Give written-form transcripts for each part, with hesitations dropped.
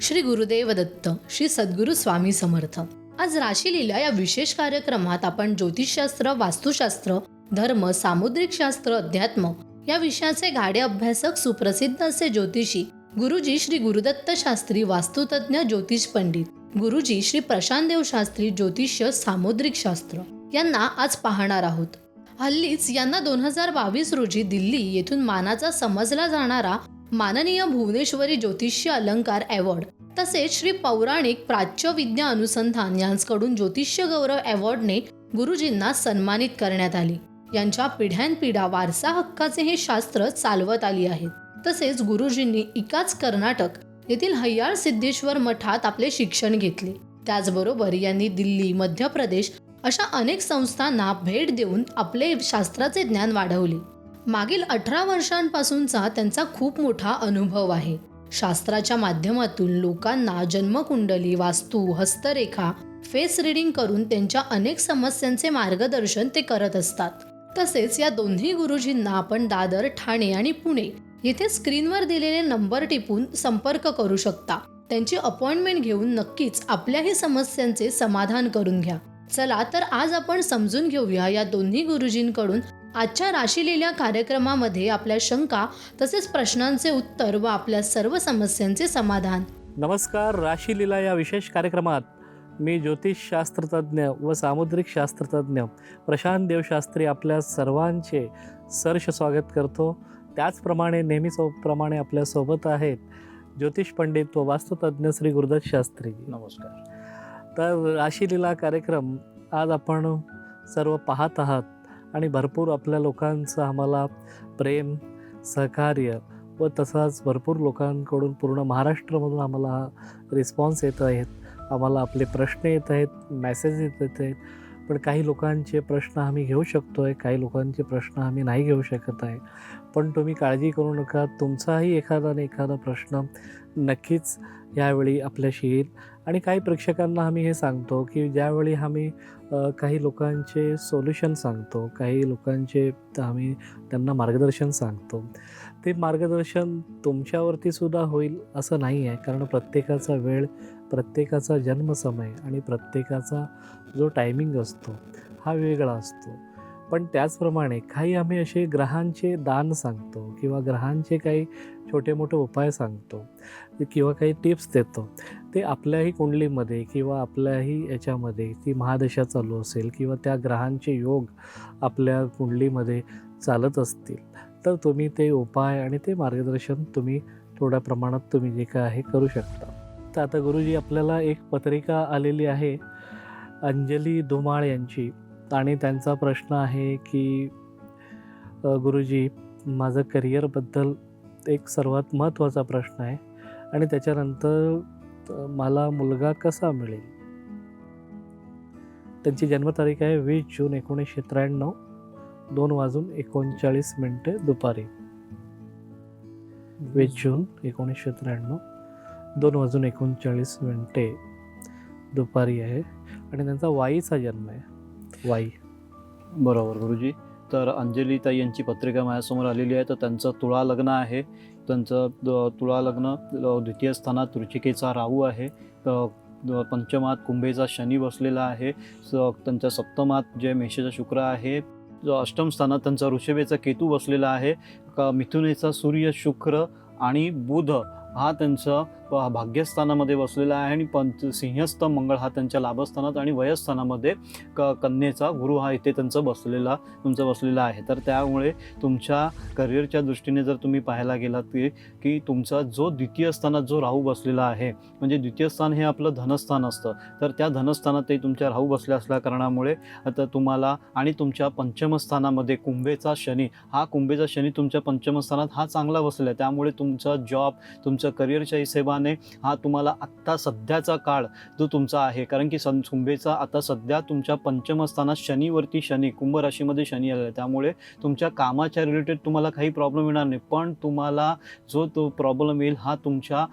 श्री गुरुदेव दत्त, श्री सद्गुरू स्वामी समर्थ. आज राशी लीला या विशेष कार्यक्रमात आपण ज्योतिषशास्त्र, वास्तुशास्त्र, धर्म, सामुद्रिक शास्त्र, अध्यात्म या विषयाचे गाढे अभ्यासक, सुप्रसिद्ध असे ज्योतिषी गुरुजी श्री गुरुदत्त शास्त्री, वास्तुतज्ञ, ज्योतिष पंडित, गुरुजी श्री प्रशांतदेव शास्त्री, ज्योतिष्य, सामुद्रिक शास्त्र यांना आज पाहणार आहोत. हल्लीच यांना 2022 रोजी दिल्ली येथून मानाचा समजला जाणारा माननीय भुवनेश्वरी ज्योतिष्य अलंकार अवॉर्ड तसेच श्री पौराणिक प्राच्य विद्या अनुसंधान यांच्याकडून ज्योतिष्य गौरव अवॉर्डने गुरुजींना सन्मानित करण्यात आले. यांच्या पिढ्यानपिढ्या वारसा हक्काचे हे शास्त्र चालवत आली आहेत. तसेच गुरुजींनी एकाच कर्नाटक येथील हय्याळ सिद्धेश्वर मठात आपले शिक्षण घेतले. त्याचबरोबर यांनी दिल्ली, मध्य प्रदेश अशा अनेक संस्थांना भेट देऊन आपले शास्त्राचे ज्ञान वाढवले. मागील 18 वर्षांपासूनचा त्यांचा खूप मोठा अनुभव आहे. शास्त्राच्या माध्यमातून लोकांना जन्मकुंडली, वास्तू, हस्तरेखा, फेस रीडिंग करून त्यांच्या अनेक समस्यांचे मार्गदर्शन ते करत असतात. तसेच या दोन्ही गुरुजींना आपण दादर, ठाणे आणि पुणे येथे स्क्रीनवर दिलेले नंबर टिपून संपर्क करू शकता. त्यांची अपॉइंटमेंट घेऊन नक्कीच आपल्याही समस्यांचे समाधान करून घ्या. चला तर आज आपण समजून घेऊया या दोन्ही गुरुजींकडून आजच्या राशी लीला कार्यक्रमामध्ये आपल्या शंका तसेच प्रश्नांचे उत्तर व आपल्या सर्व समस्यांचे समाधान. नमस्कार. राशी लीला या विशेष कार्यक्रमात मी ज्योतिषशास्त्रतज्ञ व सामुद्रिक शास्त्रतज्ञ प्रशांत देव शास्त्री आपल्या सर्वांचे सहर्ष स्वागत करतो. त्याचप्रमाणे नेहमीप्रमाणे आपल्यासोबत आहेत ज्योतिष पंडित व वास्तुतज्ञ श्री गुरुदत्त शास्त्री. नमस्कार. तर राशी लीला कार्यक्रम आज आपण सर्व पाहत आहात आणि भरपूर आपल्या लोकांचं आम्हाला प्रेम, सहकार्य व तसाच भरपूर लोकांकडून पूर्ण महाराष्ट्रामधून आम्हाला हा रिस्पॉन्स येत आहेत. आम्हाला आपले प्रश्न येत आहेत, मेसेज येत आहेत. पण काही लोकांचे प्रश्न आम्ही घेऊ शकतो आहे, काही लोकांचे प्रश्न आम्ही नाही घेऊ शकत आहे. पण तुम्ही काळजी करू नका, तुमचाही एखादा प्रश्न नक्कीच यावेळी आपल्याशी येईल. आणि काही प्रेक्षकांना आम्ही हे सांगतो की ज्यावेळी आम्ही काही लोकांचे सोल्युशन सांगतो, काही लोकांचे आम्ही त्यांना मार्गदर्शन सांगतो, ते मार्गदर्शन तुमच्यावरती सुद्धा होईल असं नाही आहे. कारण प्रत्येकाचा वेळ, प्रत्येकाचा जन्मसमय आणि प्रत्येकाचा जो टायमिंग असतो हा वेगळा असतो. पण त्याचप्रमाणे काही आम्ही असे ग्रहांचे दान सांगतो किंवा ग्रहांचे काही छोटे मोठे उपाय सांगतो किंवा काही टिप्स देतो. ते आपल्याही कुंडलीमध्ये किंवा आपल्याही याच्यामध्ये ती महादशा चालू असेल किंवा त्या ग्रहांचे योग आपल्या कुंडलीमध्ये चालत असतील तर तुम्ही ते उपाय आणि ते मार्गदर्शन तुम्ही थोड्या प्रमाणात तुम्ही जे काय आहे करू शकता. तर आता गुरुजी आपल्याला एक पत्रिका आलेली आहे अंजली धुमाळ यांची आणि त्यांचा प्रश्न आहे की गुरुजी, माझं करिअरबद्दल एक सर्वात महत्त्वाचा प्रश्न आहे आणि त्याच्यानंतर मला मुलगा कसा मिळेल. त्यांची जन्मतारीख आहे 20 जून 1993, 2:39 दुपारी. 20 जून 1993, 2:39 दुपारी आहे आणि त्यांचा वाईचा जन्म आहे. वाई. बरोबर गुरुजी. तर अंजलीताई यांची पत्रिका माझ्यासमोर आलेली आहे. तर त्यांचं तुळा लग्न आहे. त्यांचं तुळा लग्न द्वितीय स्थानात वृश्चिकेचा राहू आहे. पंचमात कुंभेचा शनी बसलेला आहे. त्यांच्या सप्तमात जे मेषेचा शुक्र आहे. अष्टम स्थानात त्यांचा ऋषभेचा केतू बसलेला आहे. मिथुनेचा सूर्य, शुक्र आणि बुध हा त्यांचा भाग्यस्थानामध्ये बसलेला आहे आणि सिंहस्थ मंगळ हा त्यांच्या लाभस्थानात आणि वयस्थानामध्ये कन्येचा गुरु हा इथे तुमचा बसलेला आहे. तर त्यामुळे तुमच्या करिअरच्या दृष्टीने जर तुम्ही पाहायला गेलात की तुमचा जो द्वितीय स्थानात जो राहू बसलेला आहे, म्हणजे द्वितीय स्थान हे आपलं धनस्थान असतं, तर त्या धनस्थानातही तुमच्या राहू बसल्या असल्या कारणामुळे आता तुम्हाला आणि तुमच्या पंचमस्थानामध्ये कुंभेचा शनी तुमच्या पंचमस्थानात हा चांगला बसलेला आहे. त्यामुळे तुमचा जॉब, तुमच्या करिअरच्या हिशेबाने हा तुम्हाला आत्ता सध्याचा काळ जो तुमचा आहे, कारण की कुंभेचा आता सध्या तुमच्या पंचमस्थानात शनी कुंभ राशीमध्ये शनी आलेला आहे. त्यामुळे तुमच्या कामाच्या रिलेटेड तुम्हाला काही प्रॉब्लेम येणार नाही. पण तुम्हाला जो तो प्रॉब्लेम येईल हा तुमच्या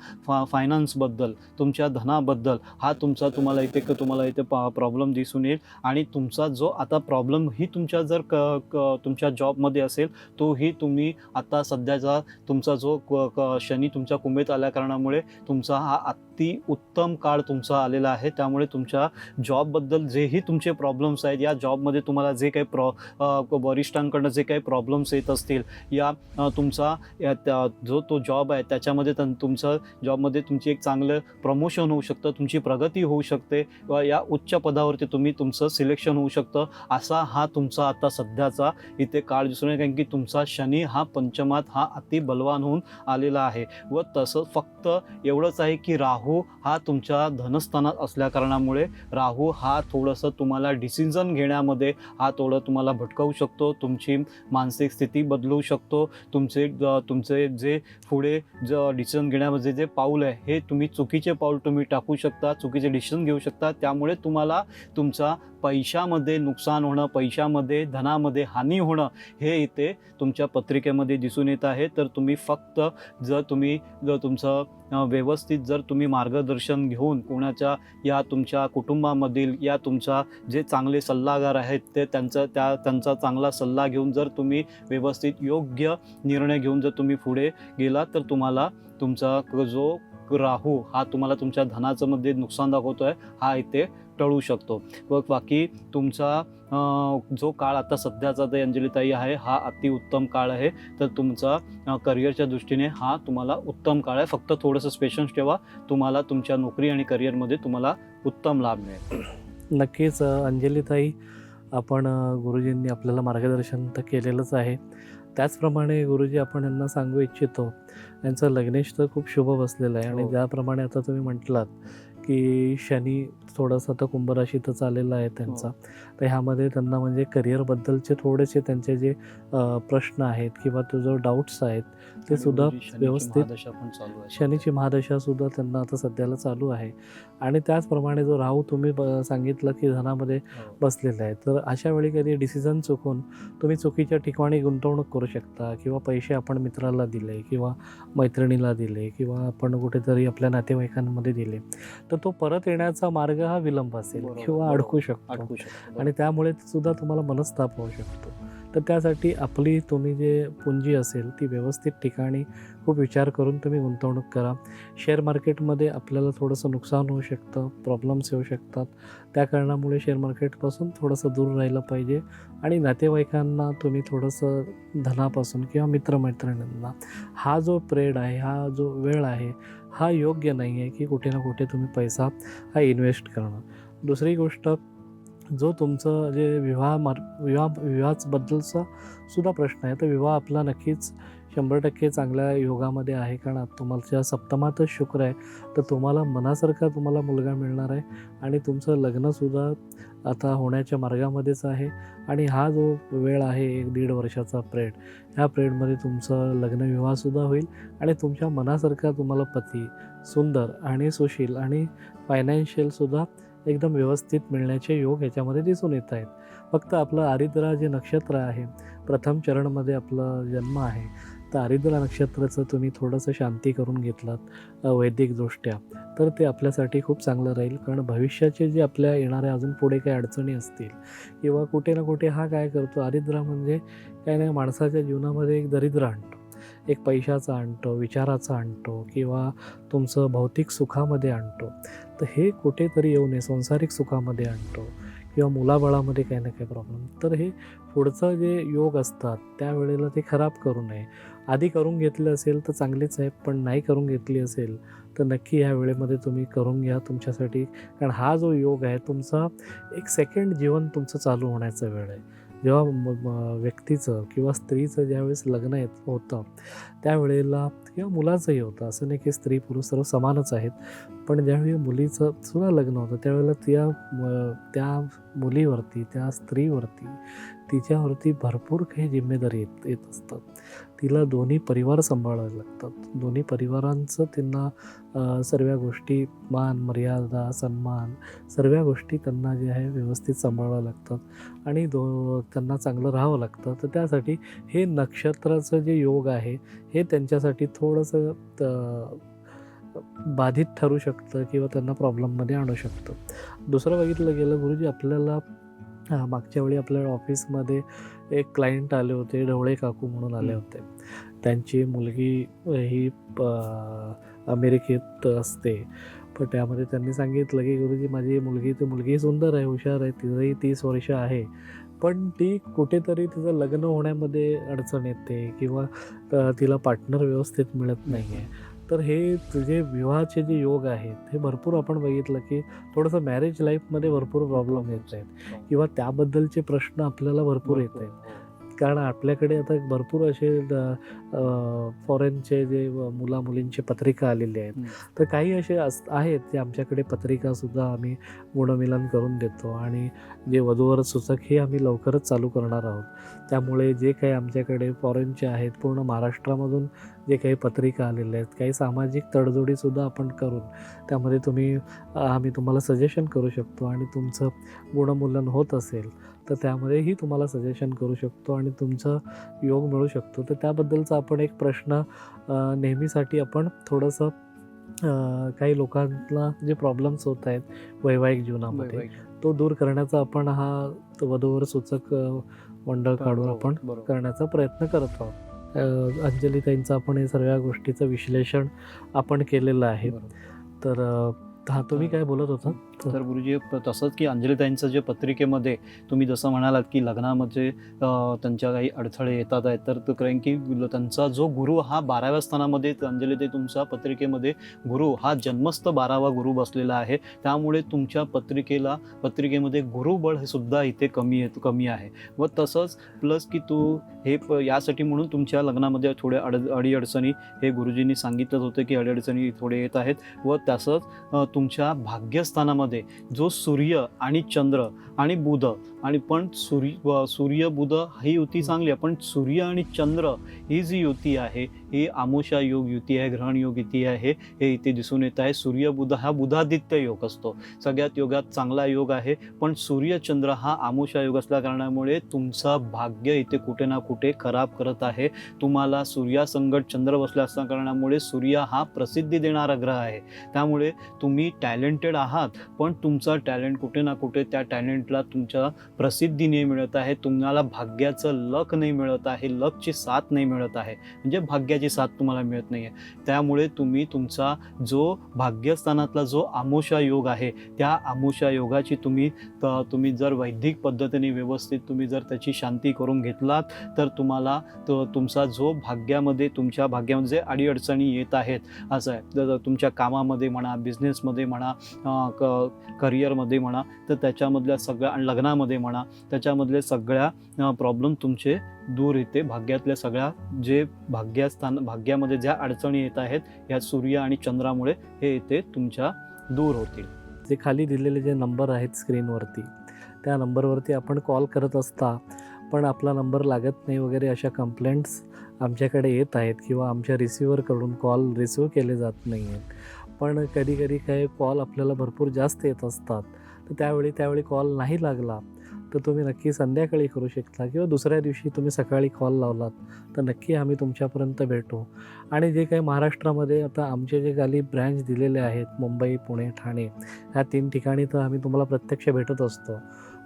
फायनान्सबद्दल, तुमच्या धनाबद्दल हा तुम्हाला इथे प्रॉब्लेम दिसून येईल. आणि तुमचा जो आता प्रॉब्लेम ही तुमच्या जर तुमच्या जॉबमध्ये असेल तोही तुम्ही आता सध्याचा तुमचा जो शनी तुमच्या कुंभेत आल्या कारणामुळे तुमचा हा अति उत्तम काळ तुमचा आलेला आहे. त्यामुळे तुमच्या जॉबबद्दल जेही तुमचे प्रॉब्लेम्स आहेत, या जॉबमध्ये तुम्हाला जे काही वरिष्ठांकडनं जे काही प्रॉब्लेम्स येत असतील, या तुमचा जो तो जॉब आहे त्याच्यामध्ये तुमचं जॉबमध्ये तुमची एक चांगलं प्रमोशन होऊ शकतं, तुमची प्रगती होऊ शकते व या उच्च पदावरती तुमचं सिलेक्शन होऊ शकतं. असा हा तुमचा आता सध्याचा इथे काळ दिसून येतो. कारण की तुमचा शनी हा पंचमात हा अति बलवान होऊन आलेला आहे. व तसं फक्त एवढंच आहे की राहू हा तुमच्या धनस्थानात असल्याकारणामुळे राहू हा थोडंसं तुम्हाला डिसिजन घेण्यामध्ये हा तुम्हाला भटकवू शकतो. तुमची मानसिक स्थिती बदलवू शकतो. तुमचे जे पुढे डिसिजन घेण्यामध्ये जे पाऊल आहे हे तुम्ही चुकीचे पाऊल टाकू शकता, चुकीचे डिसिजन घेऊ शकता. त्यामुळे तुम्हाला तुमचा पैशामध्ये नुकसान होणं, पैशामध्ये धनामध्ये हानी होणं हे इथे तुमच्या पत्रिकेमध्ये दिसून येत आहे. तर तुम्ही फक्त जर तुमचं व्यवस्थित जर तुम्ही मार्गदर्शन घेऊन कोणाच्या या तुमच्या कुटुंबामधील या तुमच्या जे चांगले सल्लागार आहेत ते त्यांचा चांगला सल्ला घेऊन जर तुम्ही व्यवस्थित योग्य निर्णय घेऊन जर तुम्ही पुढे गेलात तर तुम्हाला तुमचा जो राहू हा तुम्हाला तुमच्या धनाचं मध्ये नुकसान दाखवतो आहे हा इथे टळू शकतो. व बाकी तुमचा जो काळ आता सध्याचा ते अंजलीताई आहे हा अतिउत्तम काळ आहे. तर तुमचा करिअरच्या दृष्टीने हा तुम्हाला उत्तम काळ आहे. फक्त थोडंसं पेशन्स ठेवा, तुम्हाला तुमच्या नोकरी आणि करिअरमध्ये तुम्हाला उत्तम लाभ मिळेल. नक्कीच अंजलीताई, आपण गुरुजींनी आपल्याला मार्गदर्शन तर केलेलंच आहे. त्याचप्रमाणे गुरुजी आपण यांना सांगू इच्छितो, यांचं लग्नेश तर खूप शुभ बसलेलं आहे. आणि ज्याप्रमाणे आता तुम्ही म्हटलात की शनी थोडंसं आता कुंभराशीतच आलेलं आहे त्यांचा, तर ह्यामध्ये त्यांना म्हणजे करिअरबद्दलचे थोडेसे त्यांचे जे प्रश्न आहेत किंवा तो जो डाऊट्स आहेत ते सुद्धा व्यवस्थित, शनीची महादशा सुद्धा त्यांना आता सध्याला चालू आहे. आणि त्याचप्रमाणे जो राहू तुम्ही सांगितलं की धनामध्ये बसलेला आहे, तर अशा वेळी कधी डिसिजन चुकून तुम्ही चुकीच्या ठिकाणी गुंतवणूक करू शकता किंवा पैसे आपण मित्राला दिले किंवा मैत्रिणीला दिले किंवा आपण कुठेतरी आपल्या नातेवाईकांमध्ये दिले, तर तो परत येण्याचा मार्ग हा विलंब असेल किंवा अडकू शकतो आणि त्यामुळे सुद्धा तुम्हाला मनस्ताप होऊ शकतो. तर त्यासाठी आपली तुम्ही जे पुंजी असेल ती व्यवस्थित ठिकाणी खूप विचार करून तुम्ही गुंतवणूक करा. शेअर मार्केटमध्ये आपल्याला थोडंसं नुकसान होऊ शकतं, प्रॉब्लेम्स येऊ शकतात. त्या कारणामुळे शेअर मार्केटपासून थोडंसं दूर राहिलं पाहिजे. आणि नातेवाईकांना तुम्ही थोडंसं धनापासून किंवा मित्रमैत्रिणींना हा जो पिरियड आहे, हा जो वेळ आहे, हा योग्य नाही आहे की कुठे ना कुठे तुम्ही पैसा हा इन्व्हेस्ट करणं. दुसरी गोष्ट, जो तुमचं जे विवाहाबद्दलचा सुद्धा प्रश्न आहे, तर विवाह आपला नक्कीच 100% चांगल्या योगामध्ये आहे. कारण तुमच्या सप्तमातच शुक्र आहे, तर तुम्हाला मनासारखा तुम्हाला मुलगा मिळणार आहे आणि तुमचं लग्नसुद्धा आता होण्याच्या मार्गामध्येच आहे. आणि हा जो वेळ आहे 1-1.5 वर्षाचा पिरियड, ह्या पिरियडमध्ये तुमचं लग्नविवाहसुद्धा होईल आणि तुमच्या मनासारखा तुम्हाला पती सुंदर आणि सुशील आणि फायनान्शियलसुद्धा एकदम व्यवस्थित मिळण्याचे योग याच्यामध्ये दिसून येत आहेत. फक्त आपलं आरिद्रा जे नक्षत्र आहे, प्रथम चरणमध्ये आपलं जन्म आहे, तर आरिद्रा नक्षत्राचं तुम्ही थोडंसं शांती करून घेतलात वैदिकदृष्ट्या, तर ते आपल्यासाठी खूप चांगलं राहील. कारण भविष्याचे जे आपल्या येणाऱ्या अजून पुढे काही अडचणी असतील किंवा कुठे ना कुठे हा काय करतो, आरिद्रा म्हणजे काय नाही, माणसाच्या जीवनामध्ये एक दरिद्र आणतो, एक पैशाचा आणतो, विचाराचा आणतो किंवा तुमचं भौतिक सुखामध्ये आणतो. तर हे कुठेतरी येऊ नये, संसारिक सुखामध्ये आणतो किंवा मुलाबाळामध्ये काही ना काही प्रॉब्लेम. तर हे पुढचं जे योग असतात त्यावेळेला ते खराब करू नये. आधी करून घेतलं असेल तर चांगलीच आहे, पण नाही करून घेतली असेल तर नक्की ह्या वेळेमध्ये तुम्ही करून घ्या तुमच्यासाठी. कारण हा जो योग आहे तुमचा एक सेकंड जीवन तुमचं चालू होण्याचा वेळ आहे. जेव्हा व्यक्तीचं किंवा स्त्रीचं ज्यावेळेस लग्न होतं त्यावेळेला किंवा मुलाचंही होतं, असं नाही की स्त्री पुरुष सर्व समानच आहेत, पण ज्यावेळी मुलीचं सुद्धा लग्न होतं त्यावेळेला त्या मुलीवरती, त्या स्त्रीवरती, तिच्यावरती भरपूर काही जिम्मेदारी येत असतात. तिला दोन्ही परिवार सांभाळावे लागतात. दोन्ही परिवारांचं त्यांना सर्व गोष्टी, मान मर्यादा सन्मान सर्व गोष्टी त्यांना जे आहे व्यवस्थित सांभाळाव्या लागतात आणि त्यांना चांगलं राहावं लागतं. तर त्यासाठी हे नक्षत्राचं जे योग आहे हे त्यांच्यासाठी थोडंसं बाधित ठरू शकतं किंवा त्यांना प्रॉब्लेममध्ये आणू शकतं. दुसरं बघितलं गेलं गुरुजी, आपल्याला मागच्या वेळी आपल्या ऑफिसमध्ये एक क्लायंट आले होते, ढवळे काकू म्हणून आले होते. त्यांची मुलगी ही अमेरिकेत असते, पण त्यामध्ये त्यांनी सांगितलं की गुरुजी माझी मुलगी सुंदर आहे, हुशार आहे, तिचंही 30 वर्ष आहे, पण ती कुठेतरी तिचं लग्न होण्यामध्ये अडचण येते किंवा तिला पार्टनर व्यवस्थित मिळत नाही आहे. तर हे तुझे विवाहाचे जे योग आहेत हे भरपूर आपण बघितलं की थोडंसं मॅरेज लाईफमध्ये भरपूर प्रॉब्लेम येत आहेत किंवा त्याबद्दलचे प्रश्न आपल्याला भरपूर येत आहेत. कारण आपल्याकडे आता भरपूर असे फॉरेनचे जे मुलींची पत्रिका आलेली आहेत. तर काही असे आहेत जे आमच्याकडे पत्रिकासुद्धा आम्ही गुणमिलन करून देतो आणि जे वधूवर सूचक हे आम्ही लवकरच चालू करणार आहोत. त्यामुळे जे काही आमच्याकडे फॉरेनचे आहेत, पूर्ण महाराष्ट्रामधून जे काही पत्रिका आलेल्या आहेत, काही सामाजिक तडजोडीसुद्धा आपण करून त्यामध्ये आम्ही तुम्हाला सजेशन करू शकतो आणि तुमचं गुणमूल्यन होत असेल तर त्यामध्येही तुम्हाला सजेशन करू शकतो आणि तुमचा योग मिळू शकतो. तर त्याबद्दलचा आपण एक प्रश्न नेहमीसाठी आपण थोडंसं काही लोकांना जे प्रॉब्लेम्स होत आहेत वैवाहिक जीवनामध्ये तो दूर करण्याचा आपण हा वधूवर सूचक मंडळ काढून आपण करण्याचा प्रयत्न करत आहोत. अंजलीताईंचं आपण हे सर्व गोष्टीचं विश्लेषण आपण केलेलं आहे. तर हा तुम्ही काय बोलत होता? तर गुरुजी तसंच की अंजलीताईंचं जे पत्रिकेमध्ये तुम्ही जसं म्हणालात की लग्नामध्ये त्यांच्या काही अडथळे येतात आहेत, तर कारण की त्यांचा जो गुरु हा 12व्या स्थानामध्ये अंजलीताई तुमच्या पत्रिकेमध्ये गुरु हा जन्मस्थ 12वा गुरु बसलेला आहे. त्यामुळे तुमच्या पत्रिकेमध्ये गुरुबळ हे सुद्धा इथे कमी आहे. व तसंच प्लस की हे यासाठी म्हणून तुमच्या लग्नामध्ये थोड्या अडीअडचणी हे गुरुजींनी सांगितलं होतं की अडीअडचणी थोडे येत आहेत. व तसंच तुमच्या भाग्यस्थानामध्ये जो सूर्य आणि चंद्र आणि बुध आणि पण सूर्य बुध ही युती चांगली आहे, पण सूर्य आणि चंद्र ही जी युती आहे ही आमोशा योग युती आहे, ग्रहण योग युती आहे, हे इथे दिसून येत आहे. सूर्य बुध हा बुधादित्य योग असतो, सगळ्यात योगात चांगला योग आहे. पण सूर्य चंद्र हा आमोशा योग असल्या कारणामुळे तुमचं भाग्य इथे कुठे ना कुठे खराब करत आहे. तुम्हाला सूर्यासंगत चंद्र बसल्या असल्या कारणामुळे सूर्य हा प्रसिद्धी देणारा ग्रह आहे. त्यामुळे तुम्ही टॅलेंटेड आहात, पण तुमचा टॅलेंट कुठे ना कुठे त्या टॅलेंटला तुमच्या प्रसिद्धी नाही मिळत आहे. तुम्हाला भाग्याचं लक नाही मिळत आहे, लकची साथ नाही मिळत आहे, म्हणजे भाग्याची साथ तुम्हाला मिळत नाही आहे. त्यामुळे तुम्ही तुमचा जो भाग्यस्थानातला जो आमोशा योग आहे त्या आमोशा योगाची तुम्ही जर वैदिक पद्धतीने व्यवस्थित तुम्ही जर त्याची शांती करून घेतलात तर तुम्हाला तुमचा जो तुमच्या भाग्यामध्ये जे अडीअडचणी येत आहेत असं आहे, तुमच्या कामामध्ये म्हणा, बिझनेसमध्ये म्हणा, करिअरमध्ये म्हणा, तर त्याच्यामधल्या सगळ्या लग्नामध्ये म्हणा, त्याच्यामधले सगळ्या प्रॉब्लेम तुमचे दूर येते. भाग्यातल्या सगळ्या जे भाग्यामध्ये ज्या अडचणी येत आहेत या सूर्य आणि चंद्रामुळे हे येते तुमच्या दूर होतील. जे खाली दिलेले जे नंबर आहेत स्क्रीनवरती त्या नंबरवरती आपण कॉल करत असता पण आपला नंबर लागत नाही वगैरे अशा कंप्लेंट्स आमच्याकडे येत आहेत किंवा आमच्या रिसिव्हरकडून कॉल रिसिव्ह केले जात नाही आहेत. पण कधी काही कॉल आपल्याला भरपूर जास्त येत असतात, तर त्यावेळी कॉल नाही लागला तर तुम्ही नक्की संध्याकाळी करू शकता किंवा दुसऱ्या दिवशी तुम्ही सकाळी कॉल लावलात तर नक्की आम्ही तुमच्यापर्यंत भेटू. आणि जे काही महाराष्ट्रामध्ये आता आमचे जे खाली ब्रँच दिलेले आहेत मुंबई, पुणे, ठाणे ह्या 3 ठिकाणी तर आम्ही तुम्हाला प्रत्यक्ष भेटत असतो.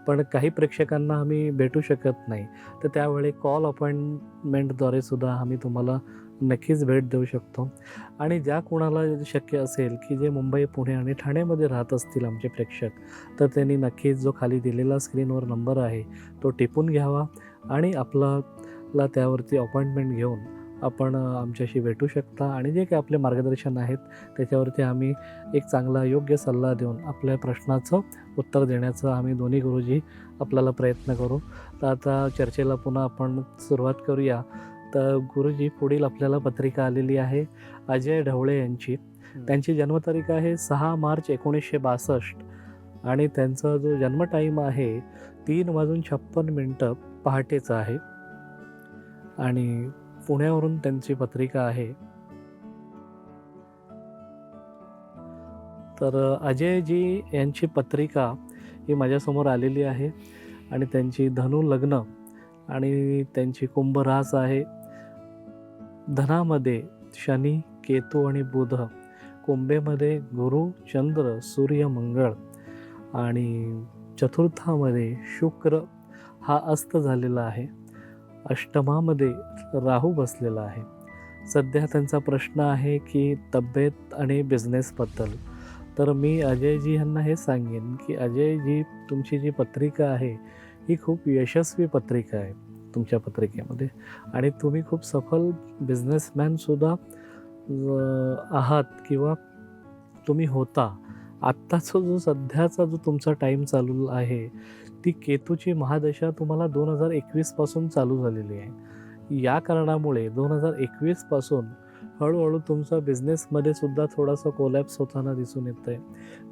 पण काही प्रेक्षकांना आम्ही भेटू शकत नाही, तर त्यावेळी कॉल अपॉइंटमेंटद्वारे सुद्धा आम्ही तुम्हाला नक्कीच भेट देऊ शकतो. आणि ज्या कोणाला शक्य असेल की जे मुंबई, पुणे आणि ठाण्यामध्ये राहत असतील आमचे प्रेक्षक, तर त्यांनी नक्कीच जो खाली दिलेला स्क्रीनवर नंबर आहे तो टिपून घ्यावा आणि आपल्याला त्यावरती अपॉइंटमेंट घेऊन आपण आमच्याशी भेटू शकता. आणि जे काही आपले मार्गदर्शन आहेत त्याच्यावरती आम्ही एक चांगला योग्य सल्ला देऊन आपल्या प्रश्नाचं उत्तर देण्याचं आम्ही दोन्ही गुरुजी आपल्याला प्रयत्न करू. तर आता चर्चेला पुन्हा आपण सुरुवात करूया. तर गुरुजी, पुढील आपल्याला पत्रिका आलेली आहे अजय ढवळे यांची. त्यांची जन्मतारीख आहे 6 मार्च 1962 आणि त्यांचा जो जन्म टाईम आहे 3:56 पहाटेचा आहे आणि पुण्यावरून त्यांची पत्रिका आहे. तर अजयजी यांची पत्रिका ही माझ्यासमोर आलेली आहे आणि त्यांची धनु लग्न आणि त्यांची कुंभ रास आहे. धनामध्ये शनी, केतू आणि बुध, कुंभेमध्ये गुरु, चंद्र, सूर्य, मंगळ आणि चतुर्थामध्ये शुक्र हा अस्त झालेला आहे. अष्टमामध्ये राहू बसलेला आहे. सध्या त्यांचा प्रश्न आहे की तब्येत आणि बिझनेसबद्दल. तर मी अजयजी यांना हे सांगेन की अजयजी, तुमची जी पत्रिका आहे ही खूप यशस्वी पत्रिका आहे तुमच्या पत्रिकेमध्ये, आणि तुम्ही खूप सफल बिझनेसमॅनसुद्धा आहात किंवा तुम्ही होता. आत्ताचा जो सध्याचा जो तुमचा टाईम चालू आहे, ती केतूची महादशा तुम्हाला 2021 पासून चालू झालेली आहे. या कारणामुळे 2021 पासून हळूहळू तुमचा बिझनेसमध्ये सुद्धा थोडासा कोलॅप्स होताना दिसून येतं आहे.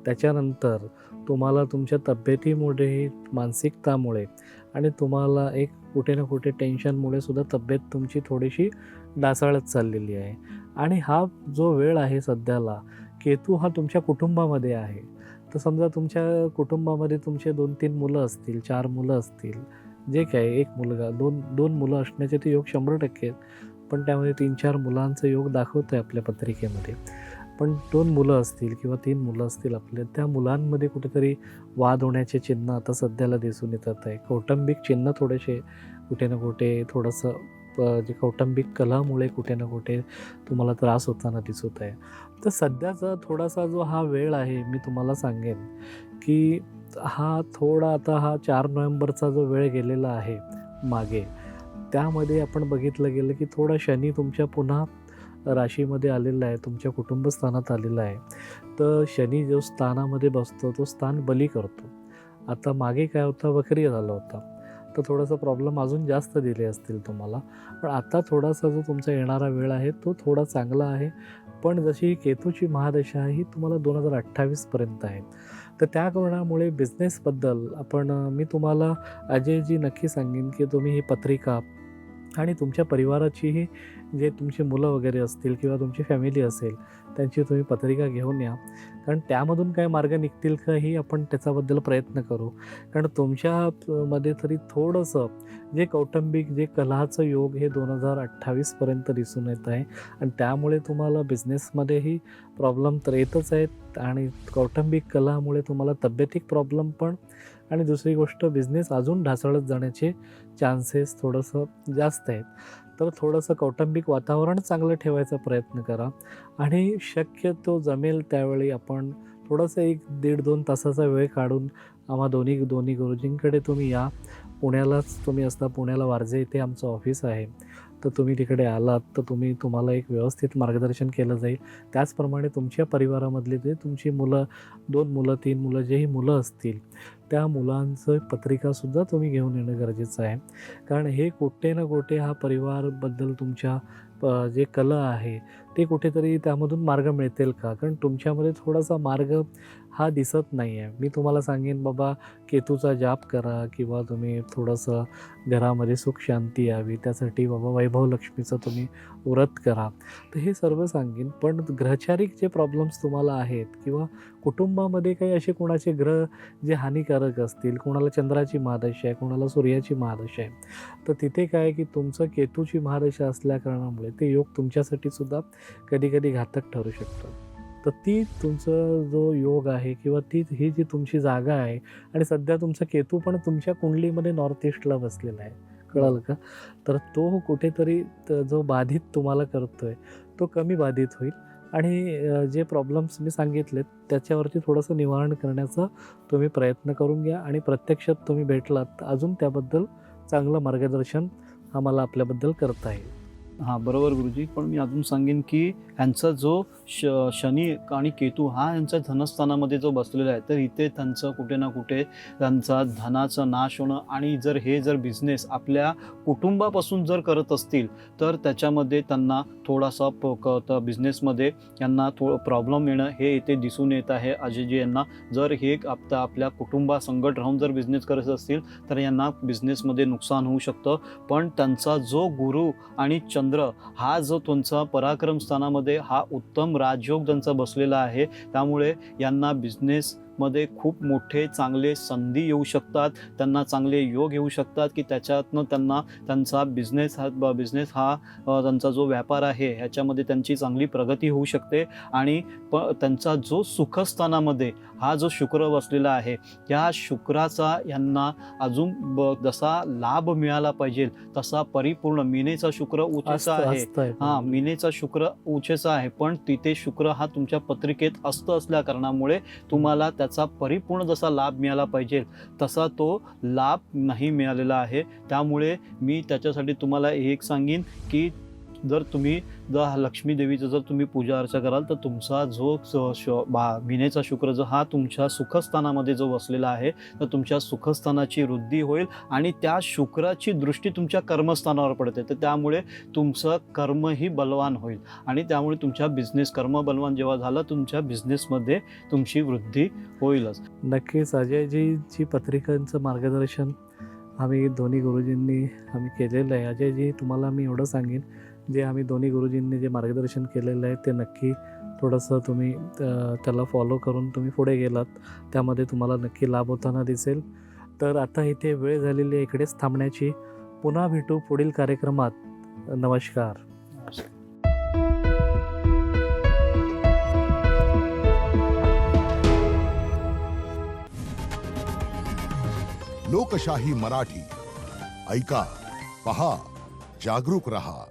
त्याच्यानंतर तुम्हाला तुमच्या तब्येतीमुळे, मानसिकतामुळे आणि तुम्हाला एक कुठे ना कुठे टेन्शनमुळे सुद्धा तब्येत तुमची थोडीशी ढासळत चाललेली आहे. आणि हा जो वेळ आहे सध्याला, केतू हा तुमच्या कुटुंबामध्ये आहे. तर समजा तुमच्या कुटुंबामध्ये तुमचे 2-3 मुलं असतील, 4 मुलं असतील, जे काय, एक मुलगा, 2 मुलं असण्याचे ते योग 100% आहेत. पण त्यामध्ये 3-4 मुलांचा योग दाखवतो आहे आपल्या पत्रिकेमध्ये. पण 2 मुलं असतील किंवा 3 मुलं असतील आपले, त्या मुलांमध्ये कुठेतरी वाद होण्याचे चिन्ह आता सध्याला दिसून येतात आहे. कौटुंबिक चिन्ह थोडेसे कुठे ना कुठे थोडंसं जे कौटुंबिक कलहामुळे कुठे ना कुठे तुम्हाला त्रास होताना दिसत आहे. तर सध्याचा थोडासा जो हा वेळ आहे, मी तुम्हाला सांगेन की हा थोडा, आता हा 4 नोव्हेंबरचा जो वेळ गेलेला आहे मागे, त्यामध्ये आपण बघितलं गेलं की थोडा शनी तुमच्या पुन्हा राशीमध्ये आलेला आहे, तुमच्या कुटुंबस्थानात आलेला आहे. तर शनी जो स्थानामध्ये बसतो तो स्थान बली करतो. आता मागे काय होता, वक्री झाला होता, तर थोडासा प्रॉब्लेम अजून जास्त दिले असतील तुम्हाला. पण आता थोडासा जो तुमचा येणारा वेळ आहे तो थोडा चांगला आहे. पण जशी केतूची महादशा आहे ही तुम्हाला 2028पर्यंत आहे. तर त्या कारणामुळे बिझनेसबद्दल मी तुम्हाला अजयजी नक्की सांगेन की तुम्ही ही पत्रिका आणि तुमच्या परिवाराचीही, जे तुमची मुलं वगैरे असतील किंवा तुमची फॅमिली असेल, त्यांची तुम्ही पत्रिका घेऊन या. कारण त्यामधून काय मार्ग निघतील का ही आपण त्याच्याबद्दल प्रयत्न करू. कारण तुमच्यामध्ये तरी थोडंसं जे कौटुंबिक, जे कलहाचं योग हे 2028पर्यंत दिसून येत आहे. आणि त्यामुळे तुम्हाला बिझनेसमध्येही प्रॉब्लेम तर येतच आहेत, आणि कौटुंबिक कलहामुळे तुम्हाला तब्येतिक प्रॉब्लेम पण, आणि दुसरी गोष्ट बिझनेस अजून ढासळत जाण्याचे चान्सेस थोडंसं जास्त आहेत. तर थोडंसं कौटुंबिक वातावरण चांगलं ठेवायचा प्रयत्न करा. आणि शक्यतो जमेल त्यावेळी आपण थोडंसं 1-1.5-2 तासाचा वेळ काढून दोन्ही गुरुजींकडे तुम्ही या. पुण्यालाच तुम्ही असता, पुण्याला वारजे इथे आमचं ऑफिस आहे. तर तुम्ही तिकडे आलात तर तुम्हाला एक व्यवस्थित मार्गदर्शन केलं जाईल. त्याचप्रमाणे तुमच्या परिवारामधली जे तुमची मुलं, 2 मुलं, 3 मुलं, जेही मुलं असतील, त्या मुलांचं पत्रिकासुद्धा तुम्ही घेऊन येणं गरजेचं आहे. कारण हे कुठे ना कुठे हा परिवारबद्दल तुमच्या जे कला आहे ते कुठेतरी त्यामधून मार्ग मिळतील का? कारण तुमच्यामध्ये थोडासा मार्ग हा दिसत नाही आहे. मी तुम्हाला सांगेन बाबा, केतूचा जाप करा किंवा तुम्ही थोडंसं घरामध्ये सुख शांती यावी त्यासाठी बाबा वैभव लक्ष्मीचं तुम्ही व्रत करा. तर हे सर्व सांगेन. पण ग्रहचारिक जे प्रॉब्लेम्स तुम्हाला आहेत किंवा कुटुंबामध्ये काही असे कोणाचे ग्रह जे हानिकारक असतील, कोणाला चंद्राची महादशा आहे, कोणाला सूर्याची महादशा आहे, तर तिथे काय की तुमचं केतूची महादशा असल्या कारणामुळे ते योग तुमच्यासाठी सुद्धा कधी कधी घातक ठरू शकतं. तर ती तुमचं जो योग आहे किंवा ही जी तुमची जागा आहे, आणि सध्या तुमचा केतू पण तुमच्या कुंडलीमध्ये नॉर्थ ईस्टला बसलेला आहे, कळालं का? तर तो कुठेतरी जो बाधित तुम्हाला करतोय तो कमी बाधित होईल. आणि जे प्रॉब्लेम्स मी सांगितलेत त्याच्यावरती थोडंसं निवारण करण्याचा तुम्ही प्रयत्न करून घ्या. आणि प्रत्यक्षात तुम्ही भेटलात तर अजून त्याबद्दल चांगलं मार्गदर्शन आम्हाला आपल्याबद्दल करता येईल. हां, बरोबर गुरुजी. पण मी अजून सांगेन की ह्यांचा जो शनी आणि केतू हा यांच्या धनस्थानामध्ये जो बसलेला आहे, तर इथे त्यांचं कुठे ना कुठे त्यांचा धनाचा नाश होणं, आणि जर बिझनेस आपल्या कुटुंबापासून जर करत असतील तर त्याच्यामध्ये त्यांना थोडासा बिझनेसमध्ये यांना प्रॉब्लेम येणं हे इथे दिसून येत आहे अजयजी यांना. जर हे आपल्या कुटुंबासंगत राहून जर बिझनेस करत असतील तर यांना बिझनेसमध्ये नुकसान होऊ शकतं. पण त्यांचा जो गुरु आणि चंद्र हा जो तुमचा पराक्रम स्थानामध्ये हा उत्तम राजयोग त्यांचा बसलेला आहे, त्यामुळे यांना बिझनेस मध्ये खूप मोठे चांगले संधी येऊ शकतात, त्यांना चांगले योग येऊ शकतात की त्याच्यातनं त्यांना त्यांचा बिझनेस हा त्यांचा जो व्यापार आहे ह्याच्यामध्ये त्यांची चांगली प्रगती होऊ शकते. आणि त्यांचा जो सुखस्थानामध्ये हा जो शुक्र बसलेला आहे या शुक्राचा यांना अजून जसा लाभ मिळाला पाहिजे तसा परिपूर्ण मीनेचा शुक्र उचेचा आहे. हा, मीनेचा शुक्र उचेचा आहे, पण तिथे शुक्र हा तुमच्या पत्रिकेत असल्या कारणामुळे तुम्हाला त्याचा परिपूर्ण जसा लाभ मिळाला पाहिजे तसा तो लाभ नाही मिळालेला आहे. त्यामुळे मी त्याच्यासाठी तुम्हाला एक सांगेन की जर तुम्ही लक्ष्मी देवीचं जर तुम्ही पूजा अर्चा कराल तर तुमचा जो मीनेचा शुक्र जो हा तुमच्या सुखस्थानामध्ये जो बसलेला आहे तर तुमच्या सुखस्थानाची वृद्धी होईल आणि त्या शुक्राची दृष्टी तुमच्या कर्मस्थानावर पडते, तर त्यामुळे तुमचं कर्मही बलवान होईल आणि त्यामुळे तुमच्या बिझनेस कर्म बलवान जेव्हा झालं तुमच्या बिझनेसमध्ये तुमची वृद्धी होईलच. नक्कीच अजयजीची पत्रिकांचं मार्गदर्शन आम्ही दोन्ही गुरुजींनी केलेलं आहे. अजयजी, तुम्हाला मी एवढं सांगेन, जे आम्ही दोन्ही गुरुजींनी जे मार्गदर्शन केलेलं आहे ते नक्की थोडंसं तुम्ही त्याला फॉलो करून तुम्ही पुढे गेलात, त्यामध्ये तुम्हाला नक्की लाभ होताना दिसेल. तर आता इथे वेळ झालेली आहे इकडेच थांबण्याची. पुन्हा भेटू पुढील कार्यक्रमात. नमस्कार. लोकशाही मराठी ऐका, पहा, जागरूक रहा.